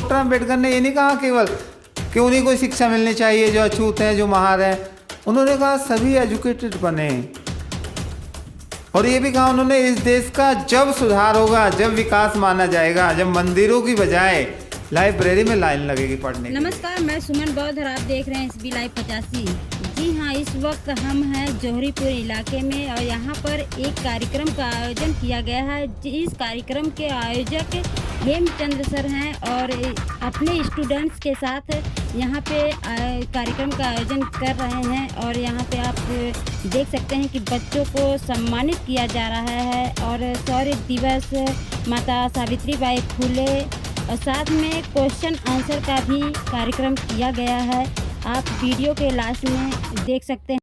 Doctor Ambedkar ने ये नहीं कहा केवल कि उन्हीं को शिक्षा मिलनी चाहिए जो अछूत हैं, जो महार हैं। उन्होंने कहा सभी एजुकेटेड बने, और ये भी कहा उन्होंने इस देश का जब सुधार होगा, जब विकास माना जाएगा, जब मंदिरों की बजाय लाइब्रेरी में लाइन लगेगी पढ़ने। नमस्कार, मैं सुमन बौद्ध और आप देख रहे हैं SB लाइव 85। जी हाँ, इस वक्त हम हैं जौहरीपुर इलाके में और यहाँ पर एक कार्यक्रम का आयोजन किया गया है। इस कार्यक्रम के आयोजक हेमचंद्र सर हैं और अपने स्टूडेंट्स के साथ यहाँ पे कार्यक्रम का आयोजन कर रहे हैं। और यहाँ पे आप देख सकते हैं कि बच्चों को सम्मानित किया जा रहा है और शौर्य दिवस, माता सावित्रीबाई फुले और साथ में क्वेश्चन आंसर का भी कार्यक्रम किया गया है। आप वीडियो के लास्ट में देख सकते हैं।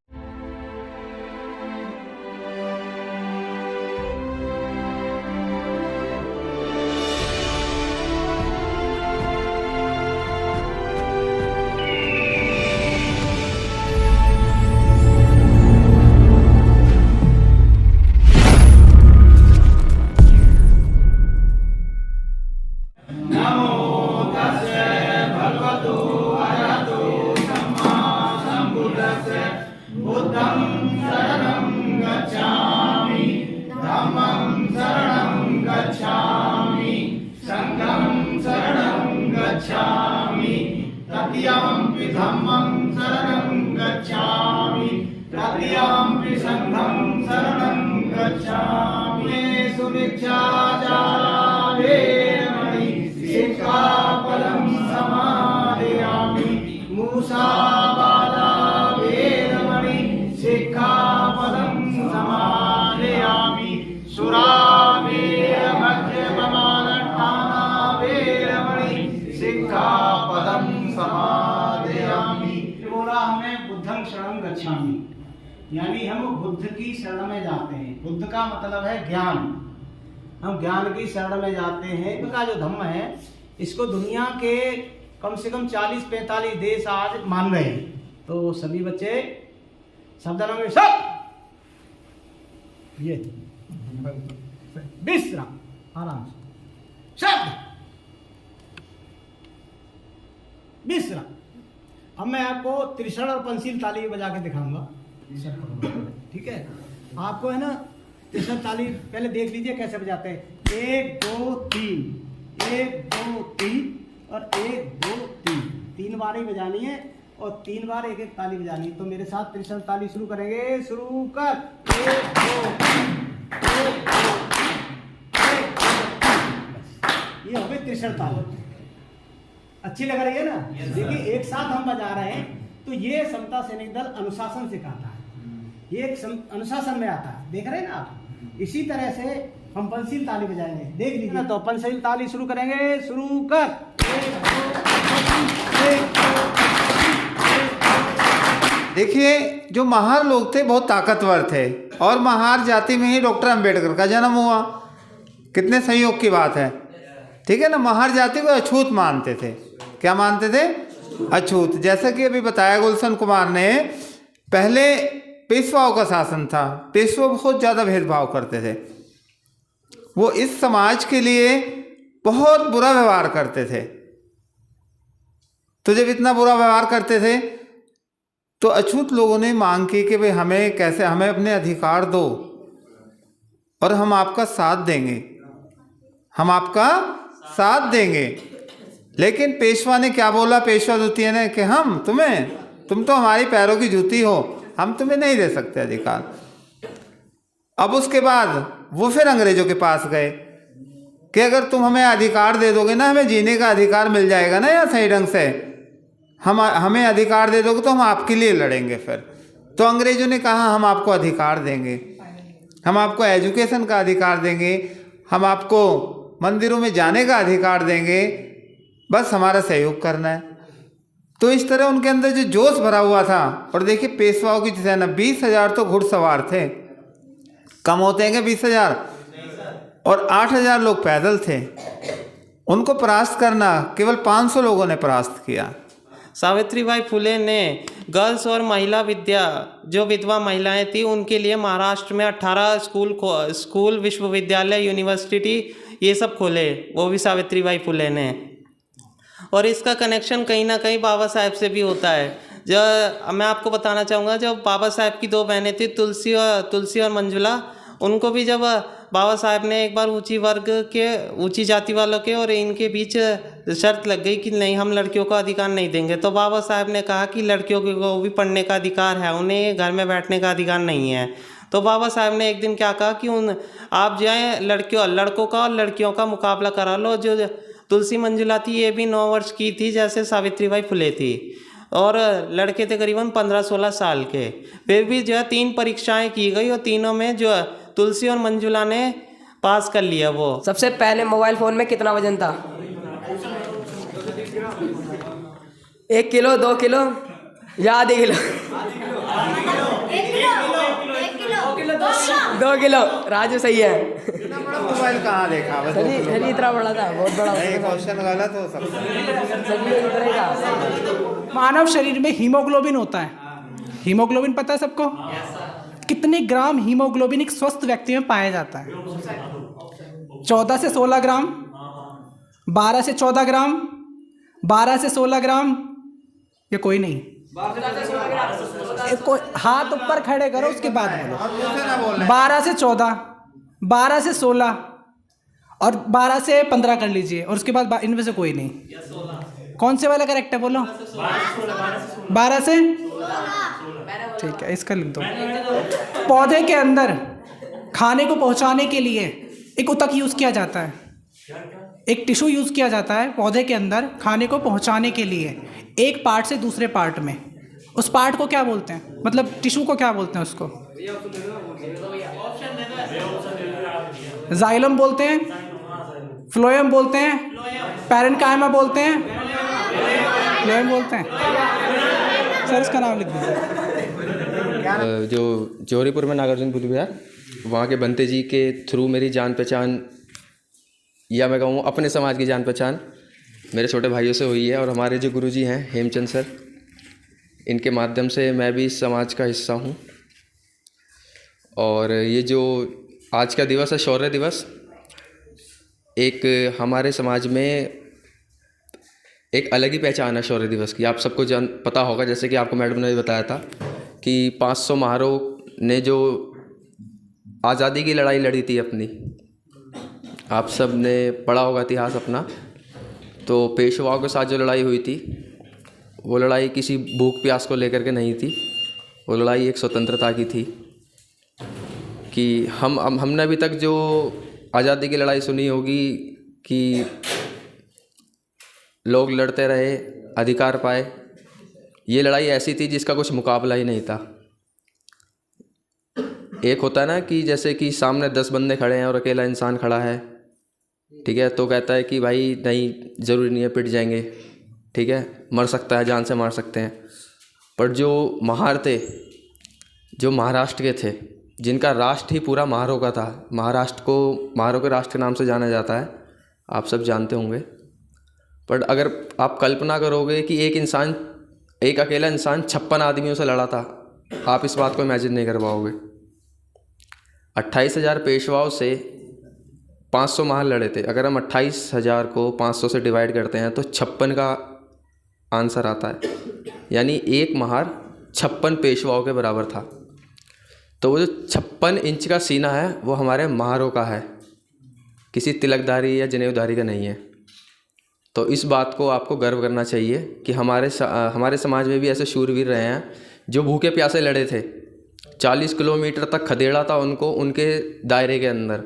तृतीयम्पि धम्मं शरणं गच्छामि, तृतीयम्पि संघं शरणं गच्छामि। सुभिक्षाचारा वेरमणि सिक्खापदं समादयामि। मुसावादा वेरमणि सिक्खापदं समादयामि। सुरामेरमद्यपमादठाना वेरमणि सिक्खापदं समादयामि। बोला हमें बुद्धं शरणं गच्छामि, यानी हम बुद्ध की शरण में जाते हैं। बुद्ध का मतलब है ज्ञान, हम ज्ञान की शरण में जाते हैं। बुद्ध का जो धम्म है इसको दुनिया के कम से कम 40-45 देश आज मान रहे हैं। तो सभी बच्चे सावधान में सब ये विश्राम आराम से सब विश्राम। अब मैं आपको त्रिशण और पंसील ताली बजा के दिखाऊंगा, ठीक है? आपको है ना त्रिशण ताली पहले देख लीजिए कैसे बजाते हैं। 1 2 3, 1 2 3 और 1 2 3, 3 बार ही बजानी है और 3 बार एक एक ताली बजानी है। तो मेरे साथ त्रिशण ताली शुरू करेंगे। शुरू कर। 1 2 3, 1 2 3, 1 2 3। ये हो गई त्रिशण ताली। अच्छी लग रही है ना? देखिए एक साथ हम बजा रहे हैं तो ये समता सैनिक दल अनुशासन सिखाता है, ये एक अनुशासन में आता है। देख रहे हैं ना आप? इसी तरह से हम पंसील ताली बजाएंगे, देख लीजिए। तो पंसील ताली शुरू करेंगे। शुरू कर। 1 2 3, 1 2 3। देखिए जो महार लोग थे बहुत ताकतवर थे और महार जाति में ही डॉक्टर अम्बेडकर का जन्म हुआ। कितने संयोग की बात है, ठीक है ना? महार जाति को अछूत मानते थे। क्या मानते थे? अछूत। जैसा कि अभी बताया गुलशन कुमार ने, पहले पेशवाओं का शासन था, पेशवा बहुत ज़्यादा भेदभाव करते थे। वो इस समाज के लिए बहुत बुरा व्यवहार करते थे। तो जब इतना बुरा व्यवहार करते थे तो अछूत लोगों ने मांग की कि भाई हमें कैसे, हमें अपने अधिकार दो और हम आपका साथ देंगे, हम आपका साथ देंगे। लेकिन पेशवा ने क्या बोला? पेशवा द्वितीय ने कि तुम तो हमारी पैरों की जूती हो, हम तुम्हें नहीं दे सकते अधिकार। अब उसके बाद वो फिर अंग्रेजों के पास गए कि अगर तुम हमें अधिकार दे दोगे ना, हमें जीने का अधिकार मिल जाएगा ना यहाँ सही ढंग से, हमें अधिकार दे दोगे तो हम आपके लिए लड़ेंगे। फिर तो अंग्रेजों ने कहा हम आपको अधिकार देंगे, हम आपको एजुकेशन का अधिकार देंगे, हम आपको मंदिरों में जाने का अधिकार देंगे, बस हमारा सहयोग करना है। तो इस तरह उनके अंदर जो जोश भरा हुआ था। और देखिए पेशवाओं की सेना 20,000 तो घुड़सवार थे, कम होते हैं क्या 20,000? और 8,000 लोग पैदल थे। उनको परास्त करना केवल 500 लोगों ने परास्त किया। सावित्रीबाई फुले ने गर्ल्स और महिला विद्या, जो विधवा महिलाएं थी उनके लिए महाराष्ट्र में 18 स्कूल, विश्वविद्यालय, यूनिवर्सिटी ये सब खोले, वो भी सावित्रीबाई फुले ने। और इसका कनेक्शन कहीं ना कहीं बाबा साहेब से भी होता है। जो मैं आपको बताना चाहूँगा, जब बाबा साहेब की 2 बहनें थी, तुलसी और मंजुला, उनको भी जब बाबा साहेब ने एक बार ऊंची जाति वालों के और इनके बीच शर्त लग गई कि नहीं, हम लड़कियों को अधिकार नहीं देंगे, तो बाबा साहेब ने कहा कि लड़कियों को भी पढ़ने का अधिकार है, उन्हें घर में बैठने का अधिकार नहीं है। तो बाबा साहब ने एक दिन क्या कहा कि आप जो है लड़कों का और लड़कियों का मुकाबला करा लो। जो तुलसी मंजुला थी, ये भी 9 वर्ष की थी जैसे सावित्रीबाई फुले थी, और लड़के थे करीबन 15-16 साल के। फिर भी जो है 3 परीक्षाएं की गई और तीनों में जो है तुलसी और मंजुला ने पास कर लिया। वो सबसे पहले मोबाइल फ़ोन में कितना वजन था? 1 किलो, 2 किलो या आधे किलो? 2 किलो। राजू सही है। इतना बड़ा मोबाइल कहाँ देखा? बस 2 किलो सही इतना बड़ा था, बहुत बड़ा। नहीं, क्वेश्चन गलत हो सकता है। सही है, इतना ही था। मानव शरीर में हीमोग्लोबिन होता है। हीमोग्लोबिन पता है सबको? कितने ग्राम हीमोग्लोबिन एक स्वस्थ व्यक्ति में पाया जाता है? 14 से 16 ग्राम, 12 से 14 ग्राम, 12 से 16 ग्राम, या कोई नहीं? हाथ ऊपर खड़े करो, उसके बाद बोलो। 12 से 14, 12 से 16 और 12 से 15 कर लीजिए, और उसके बाद इनमें से कोई नहीं। कौन से वाला करेक्ट है बोलो? 12 से? ठीक है, इसका लिख दो। पौधे के अंदर खाने को पहुंचाने के लिए एक ऊतक यूज किया जाता है, एक टिश्यू यूज किया जाता है पौधे के अंदर खाने को पहुंचाने के लिए, एक पार्ट से दूसरे पार्ट में। उस पार्ट को क्या बोलते हैं? मतलब टिश्यू को क्या बोलते हैं? उसको जाइलम बोलते हैं, फ्लोएम बोलते हैं, पैरेन्काइमा बोलते हैं, फ्लोएम बोलते हैं। सर इसका नाम लिख दीजिए। जो जौहरीपुर में नागार्जुन बुद्ध विहार, वहाँ के बंते जी के थ्रू मेरी जान पहचान, या मैं कहूँ अपने समाज की जान पहचान मेरे छोटे भाइयों से हुई है। और हमारे जो गुरुजी हैं हेमचंद सर, इनके माध्यम से मैं भी इस समाज का हिस्सा हूँ। और ये जो आज का दिवस है, शौर्य दिवस, एक हमारे समाज में एक अलग ही पहचान है शौर्य दिवस की। आप सबको पता होगा, जैसे कि आपको मैडम ने बताया था कि 500 महारों ने जो आज़ादी की लड़ाई लड़ी थी अपनी, आप सब ने पढ़ा होगा इतिहास अपना। तो पेशवाओं के साथ जो लड़ाई हुई थी, वो लड़ाई किसी भूख प्यास को लेकर के नहीं थी, वो लड़ाई एक स्वतंत्रता की थी। कि हमने अभी तक जो आज़ादी की लड़ाई सुनी होगी कि लोग लड़ते रहे, अधिकार पाए, ये लड़ाई ऐसी थी जिसका कुछ मुकाबला ही नहीं था। एक होता है ना कि जैसे कि सामने 10 बंदे खड़े हैं और अकेला इंसान खड़ा है, ठीक है, तो कहता है कि भाई नहीं, ज़रूरी नहीं है, पिट जाएंगे, ठीक है, मर सकता है, जान से मार सकते हैं। पर जो महार थे, जो महाराष्ट्र के थे, जिनका राष्ट्र ही पूरा महारों का था, महाराष्ट्र को महारों के राष्ट्र के नाम से जाना जाता है, आप सब जानते होंगे। पर अगर आप कल्पना करोगे कि एक अकेला इंसान 56 आदमियों से लड़ा था, आप इस बात को इमेजिन नहीं कर पाओगे। 28,000 पेशवाओं से 500 महार लड़े थे। अगर हम 28,000 को 500 से डिवाइड करते हैं तो 56 का आंसर आता है, यानी एक महार 56 पेशवाओं के बराबर था। तो वो जो 56 इंच का सीना है, वो हमारे महारों का है, किसी तिलकधारी या जनेऊधारी का नहीं है। तो इस बात को आपको गर्व करना चाहिए कि हमारे समाज में भी ऐसे शूरवीर रहे हैं जो भूखे प्यासे लड़े थे। 40 किलोमीटर तक खदेड़ा था उनको उनके दायरे के अंदर,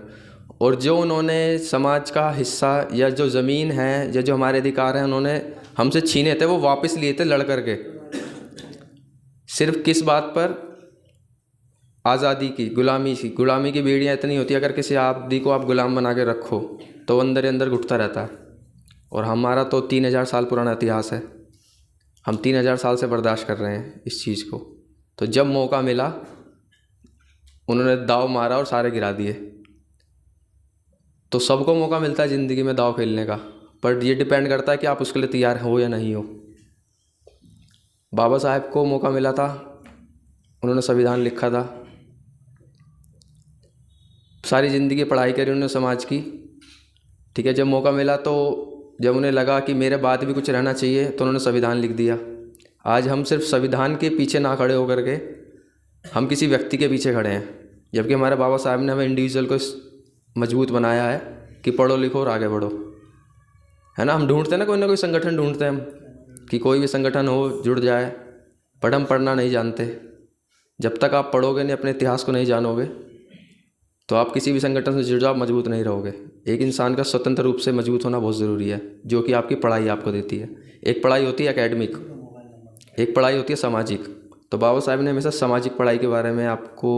और जो उन्होंने समाज का हिस्सा या जो ज़मीन है या जो हमारे अधिकार हैं उन्होंने हमसे छीने थे, वो वापस लिए थे लड़ करके। सिर्फ किस बात पर? आज़ादी की, गुलामी की बेड़ियाँ इतनी होती है, अगर किसी आदमी को आप गुलाम बना के रखो तो वो अंदर अंदर घुटता रहता है। और हमारा तो 3000 साल पुराना इतिहास है, हम 3000 साल से बर्दाश्त कर रहे हैं इस चीज़ को। तो जब मौका मिला उन्होंने दाव मारा और सारे गिरा दिए। तो सबको मौका मिलता है ज़िंदगी में दाव खेलने का, पर ये डिपेंड करता है कि आप उसके लिए तैयार हो या नहीं हो। बाबा साहेब को मौका मिला था, उन्होंने संविधान लिखा था, सारी ज़िंदगी पढ़ाई करी उन्होंने समाज की, ठीक है। जब मौका मिला तो जब उन्हें लगा कि मेरे बाद भी कुछ रहना चाहिए तो उन्होंने संविधान लिख दिया। आज हम सिर्फ संविधान के पीछे ना खड़े होकर के हम किसी व्यक्ति के पीछे खड़े हैं, जबकि हमारे बाबा साहब ने हमें इंडिविजुअल को मजबूत बनाया है कि पढ़ो लिखो और आगे बढ़ो, है ना। हम ढूंढते हैं ना कोई संगठन ढूंढते हैं हम कि कोई भी संगठन हो जुड़ जाए, बट हम पढ़ना नहीं जानते। जब तक आप पढ़ोगे नहीं, अपने इतिहास को नहीं जानोगे, तो आप किसी भी संगठन से जुड़ जाओ, मजबूत नहीं रहोगे। एक इंसान का स्वतंत्र रूप से मजबूत होना बहुत ज़रूरी है, जो कि आपकी पढ़ाई आपको देती है। एक पढ़ाई होती है एकेडमिक, एक पढ़ाई होती है सामाजिक। तो बाबा साहब ने हमेशा सामाजिक पढ़ाई के बारे में आपको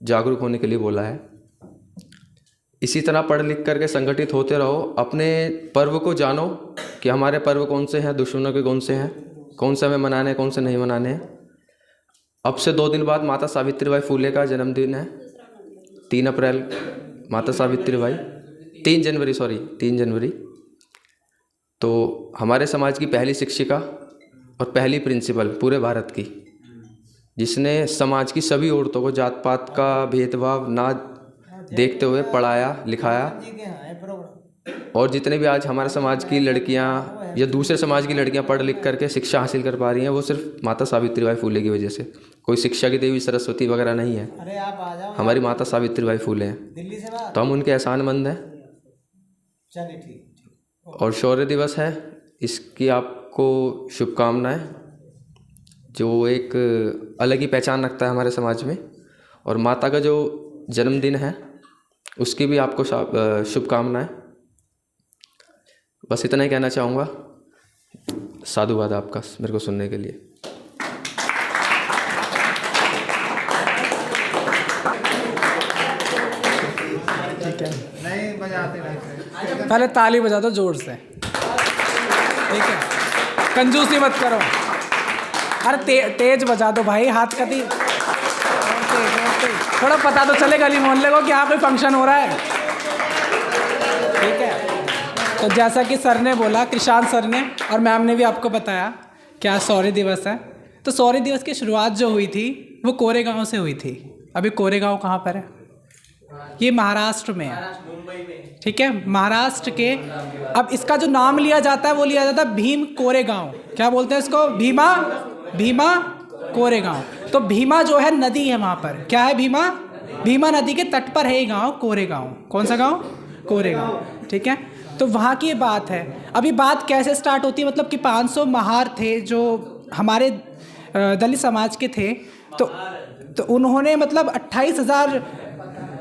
जागरूक होने के लिए बोला है। इसी तरह पढ़ लिख करके संगठित होते रहो, अपने पर्व को जानो कि हमारे पर्व कौन से हैं, दुश्मनों के कौन से हैं, कौन से हमें मनाने हैं, कौन से नहीं मनाने हैं। अब से 2 दिन बाद माता सावित्रीबाई फूले का जन्मदिन है, 3 अप्रैल। माता सावित्रीबाई 3 जनवरी। तो हमारे समाज की पहली शिक्षिका और पहली प्रिंसिपल पूरे भारत की, जिसने समाज की सभी औरतों को जात पात का भेदभाव ना देखते हुए पढ़ाया लिखाया। और जितने भी आज हमारे समाज की लड़कियां या दूसरे समाज की लड़कियां पढ़ लिख करके शिक्षा हासिल कर पा रही हैं, वो सिर्फ माता सावित्रीबाई फूले की वजह से। कोई शिक्षा की देवी सरस्वती वगैरह नहीं है, हमारी माता सावित्रीबाई फूले हैं। तो हम उनके एहसानमंद हैं। और शौर्य दिवस है, इसकी आपको शुभकामनाएं, जो एक अलग ही पहचान रखता है हमारे समाज में। और माता का जो जन्मदिन है उसकी भी आपको शुभकामनाएं। बस इतना ही कहना चाहूँगा। साधुवाद आपका मेरे को सुनने के लिए। नहीं बजाते नहीं। पहले ताली बजा दो जोर से, ठीक है, कंजूसी मत करो। अरे तेज बजा दो भाई, हाथ कभी थोड़ा पता तो चले गली मोहल्ले को कि यहाँ कोई फंक्शन हो रहा है, ठीक है। तो जैसा कि सर ने बोला, कृषांत सर ने और मैम ने भी आपको बताया कि आज शौर्य दिवस है। तो शौर्य दिवस की शुरुआत जो हुई थी वो कोरेगांव से हुई थी। अभी कोरेगांव कहाँ पर है? ये महाराष्ट्र में है, ठीक है, महाराष्ट्र के। अब इसका जो नाम लिया जाता है वो लिया जाता है भीम कोरेगांव। क्या बोलते हैं इसको? भीमा कोरेगांव। तो भीमा जो है नदी है वहाँ पर। क्या है? भीमा नदी के तट पर है ये गाँव कोरेगांव। कौन सा गाँव? कोरेगांव, ठीक है। तो वहाँ की बात है। अभी बात कैसे स्टार्ट होती है, मतलब कि 500 महार थे जो हमारे दलित समाज के थे। तो उन्होंने मतलब 28,000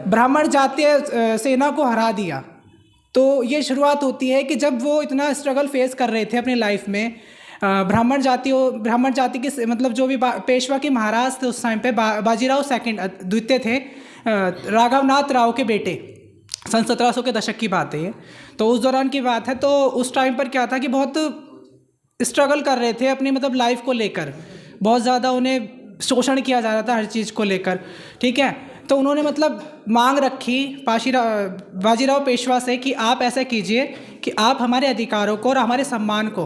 ब्राह्मण जातीय सेना को हरा दिया। तो ये शुरुआत होती है कि जब वो इतना स्ट्रगल फेस कर रहे थे अपनी लाइफ में, ब्राह्मण जाति के मतलब जो भी पेशवा के महाराज थे उस टाइम पे, बाजीराव द्वितीय थे, राघवनाथ राव के बेटे। सन 1700 के दशक की बात है ये। तो उस दौरान की बात है। तो उस टाइम पर क्या था कि बहुत स्ट्रगल कर रहे थे अपनी मतलब लाइफ को लेकर। बहुत ज़्यादा उन्हें शोषण किया जा रहा था हर चीज़ को लेकर, ठीक है। तो उन्होंने मतलब मांग रखी बाजीराव पेशवा से कि आप ऐसा कीजिए कि आप हमारे अधिकारों को और हमारे सम्मान को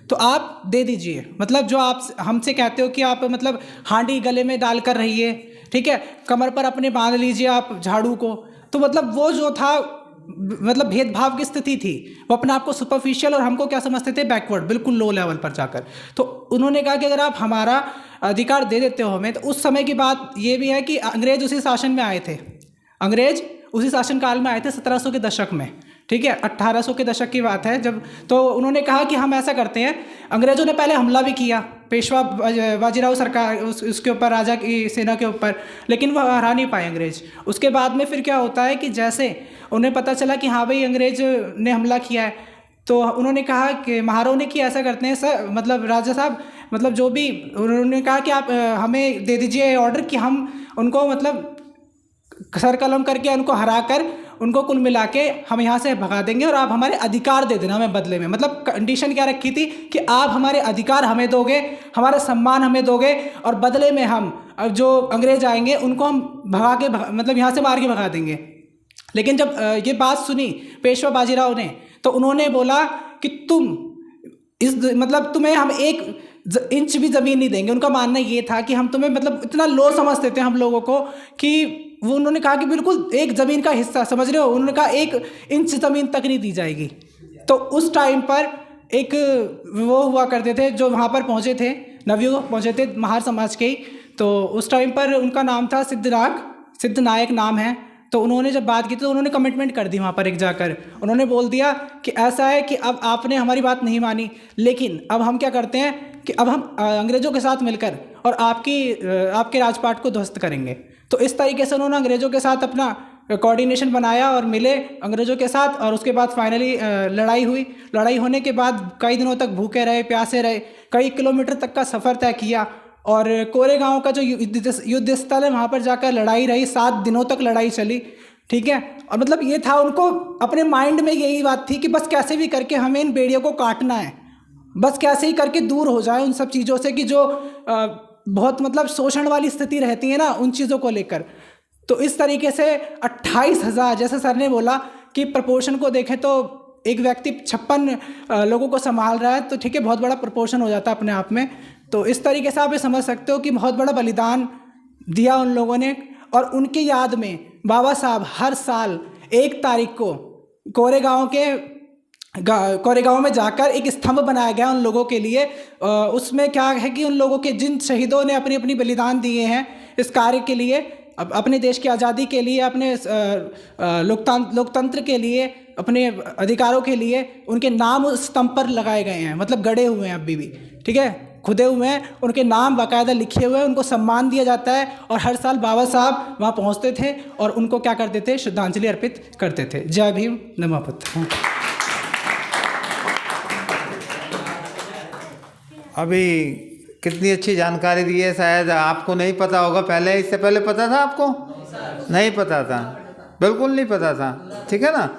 तो आप दे दीजिए। मतलब जो आप हमसे कहते हो कि आप मतलब हांडी गले में डाल कर रहिए, ठीक है, कमर पर अपने बांध लीजिए आप झाड़ू को। तो मतलब वो जो था मतलब भेदभाव की स्थिति थी। वो अपने आप को सुपरफिशियल और हमको क्या समझते थे? बैकवर्ड, बिल्कुल लो लेवल पर जाकर। तो उन्होंने कहा कि अगर आप हमारा अधिकार दे देते हो हमें। तो उस समय की बात ये भी है कि अंग्रेज उसी शासन में आए थे। अंग्रेज उसी शासन काल में आए थे 1700 के दशक में, ठीक है, 1800 के दशक की बात है जब। तो उन्होंने कहा कि हम ऐसा करते हैं। अंग्रेज़ों ने पहले हमला भी किया पेशवा बाजीराव सरकार उसके ऊपर, राजा की सेना के ऊपर, लेकिन वह हरा नहीं पाए अंग्रेज। उसके बाद में फिर क्या होता है कि जैसे उन्हें पता चला कि हाँ भाई अंग्रेज ने हमला किया है, तो उन्होंने कहा कि महाराव ने कि ऐसा करते हैं सर, मतलब राजा साहब, मतलब जो भी, उन्होंने कहा कि आप हमें दे दीजिए ऑर्डर कि हम उनको मतलब सर कलम करके उनको हरा कर उनको कुल मिला के हम यहाँ से भगा देंगे और आप हमारे अधिकार दे देना हमें बदले में। मतलब कंडीशन क्या रखी थी कि आप हमारे अधिकार हमें दोगे, हमारा सम्मान हमें दोगे, और बदले में हम जो अंग्रेज आएंगे उनको हम भगा के मतलब यहाँ से मार के भगा देंगे। लेकिन जब ये बात सुनी पेशवा बाजीराव ने, तो उन्होंने बोला कि तुम मतलब तुम्हें हम 1 इंच भी ज़मीन नहीं देंगे। उनका मानना ये था कि हम तुम्हें मतलब इतना लो समझते थे हम लोगों को कि वो, उन्होंने कहा कि बिल्कुल 1 ज़मीन का हिस्सा, समझ रहे हो, उन्होंने कहा 1 इंच ज़मीन तक नहीं दी जाएगी। तो उस टाइम पर एक वो हुआ करते थे जो वहाँ पर पहुँचे थे, नवयुवक पहुँचे थे महार समाज के ही। तो उस टाइम पर उनका नाम था सिद्धनायक नाम है। तो उन्होंने जब बात की तो उन्होंने कमिटमेंट कर दी वहाँ पर एक जाकर। उन्होंने बोल दिया कि ऐसा है कि अब आपने हमारी बात नहीं मानी, लेकिन अब हम क्या करते हैं कि अब हम अंग्रेज़ों के साथ मिलकर और आपके राजपाट को ध्वस्त करेंगे। तो इस तरीके से उन्होंने अंग्रेज़ों के साथ अपना कोऑर्डिनेशन बनाया और मिले अंग्रेज़ों के साथ। और उसके बाद फाइनली लड़ाई हुई। लड़ाई होने के बाद कई दिनों तक भूखे रहे, प्यासे रहे, कई किलोमीटर तक का सफ़र तय किया। और कोरेगांव का जो युद्ध स्थल है वहाँ पर जाकर लड़ाई रही, 7 दिनों तक लड़ाई चली, ठीक है। और मतलब ये था, उनको अपने माइंड में यही बात थी कि बस कैसे भी करके हमें इन भेड़ियों को काटना है, बस कैसे ही करके दूर हो जाए उन सब चीज़ों से कि जो बहुत मतलब शोषण वाली स्थिति रहती है ना, उन चीज़ों को लेकर। तो इस तरीके से 28,000, जैसे सर ने बोला कि प्रपोर्शन को देखें तो एक व्यक्ति 56 लोगों को संभाल रहा है, तो ठीक है, बहुत बड़ा प्रपोर्शन हो जाता है अपने आप में। तो इस तरीके से आप ये समझ सकते हो कि बहुत बड़ा बलिदान दिया उन लोगों ने। और उनकी याद में बाबा साहब हर साल 1 तारीख को कोरेगांव में जाकर एक स्तंभ बनाया गया उन लोगों के लिए। उसमें क्या है कि उन लोगों के जिन शहीदों ने अपनी अपनी बलिदान दिए हैं इस कार्य के लिए, अपने देश की आज़ादी के लिए, अपने लोकतंत्र के लिए, अपने अधिकारों के लिए, उनके नाम उस स्तंभ पर लगाए गए हैं, मतलब गड़े हुए हैं अभी भी, ठीक है, खुदे हुए हैं, उनके नाम बाकायदा लिखे हुए हैं, उनको सम्मान दिया जाता है। और हर साल बाबा साहब वहाँ पहुँचते थे और उनको क्या करते थे, श्रद्धांजलि अर्पित करते थे। जय भीम, नमः बुद्धाय। अभी कितनी अच्छी जानकारी दी है, शायद आपको नहीं पता होगा। पहले, इससे पहले पता था आपको? नहीं पता था, बिल्कुल नहीं पता था, ठीक है ना।